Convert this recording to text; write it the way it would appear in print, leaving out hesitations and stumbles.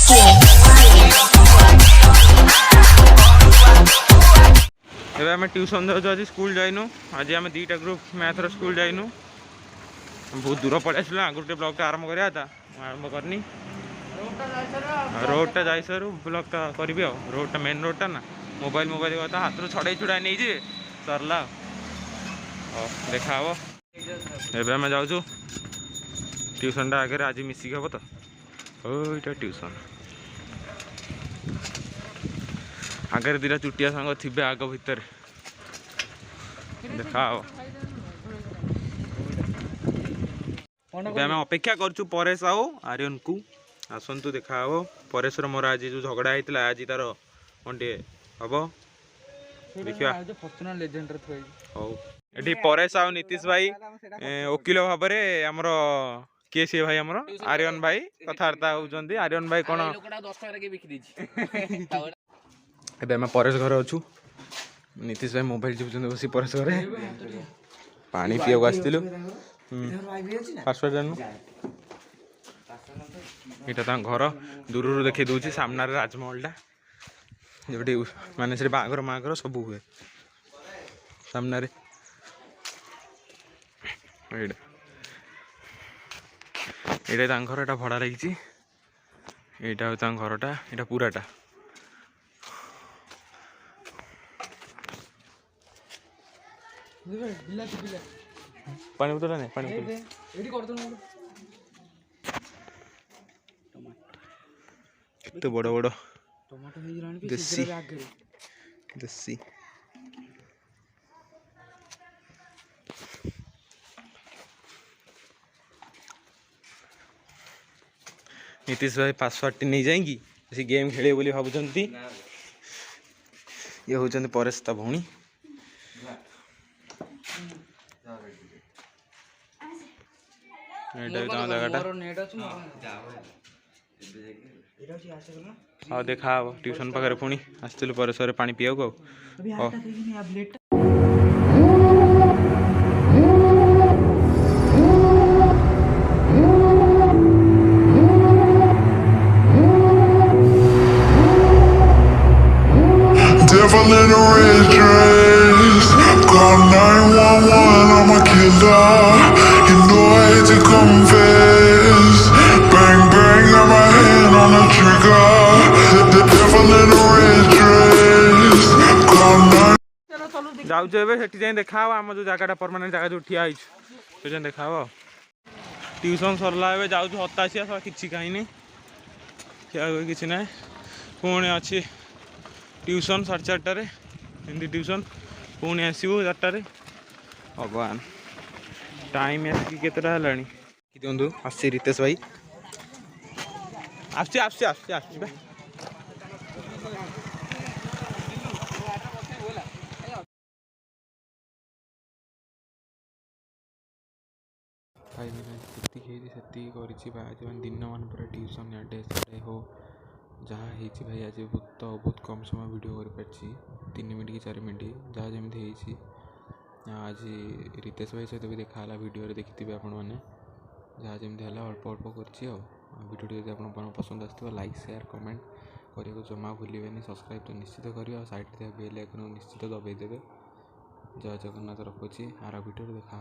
एबे आम ट्यूशन जाऊँ आज स्कूल जाइनु आज आम दीटा ग्रुप मैथर स्कूल जाइनु बहुत दूर पड़े आसलु आगु ब्लॉग आरंभ कराया था आरंभ करनी रोडटा जाई सारू ब्लॉगटा करी रोडटा मेन रोडटा ना मोबाइल मोबाइल कथा हाथ छड़े छुड़ा नहीं जे सरला देखा एबे आम जाऊँ ट्यूशनटा आगे आज मिसिक हम तो ओटा ट्यूशन आगे दीटा चुटिया सांग थे आग भितर देखा आम अपेक्षा करछु परेश आओ आर्यन को आसतु देखा परेश मोर आज जो झगड़ा होता आज तार कौन टे हम देखा ये परेश आओ नीतीश भाई वकिल भाव में आमर किए सी भाई आमर आर्यन भाई कथबार्ता होती आर्यन भाई कौन एबे आम परेश घर अच्छु नीतीश भाई मोबाइल चिपुचंद बस परेश घर पानी पीवा को आसलु पासवर्ड जानू यहाँ घर दूर देखी दूसरी सामने राजमहलटा जो माने से बाघर माघर सब हुए सामने ये घर एटा भड़ा लगी यहाँ घरटा यहाँ पूराटा पानी बोतल नहीं पानी बोतल तो बड़ बड़ देसी देसी नीतीश भाई पासवर्ड नहीं जाएंगी सी गेम खेले बोली भावुंट ये हूँ परेश ता भौणी हाँ देखा ट्यूशन पाखे पुणी आसलु परेश्वर पानी पीवा को Devil in a red dress, call 911, I'm a killer. You know I hate to confess. Bang bang, got my hand on the trigger. The devil in a red dress, call 911. जाऊँ एवं से देखा आम जो जगह परमानेंट जगह जो ठिया से देखा ट्यूशन सरला जाऊँ हताशिया किसी कहीं नहीं किसी ना पुणी अच्छी ट्यूशन 4:30 हिंदी ट्यूशन पुणी आसबू 4टारे भगवान टाइम आसिक केतटा है दिंतु आस रितेश भाई आस दिन मान पूरा ट्यूशन आडे साडे हो जहाँ हो भाई आज बहुत कम समय वीडियो कर 3 मिनट कि 4 मिनट जहाँ जमी आज रितेश भाई सहित भी देखा वीडियो देखी आपण मैंने जहाँ जमी है अल्प अल्प कर वीडियो आप पसंद आसो लाइक शेयर कमेंट करने को जमा भूलें सब्सक्राइब तो निश्चित करेंगे साइड थे बेल आइकन निश्चित दबाईदेवे जय जगन्नाथ रखुच्छी आर वीडियो देखा।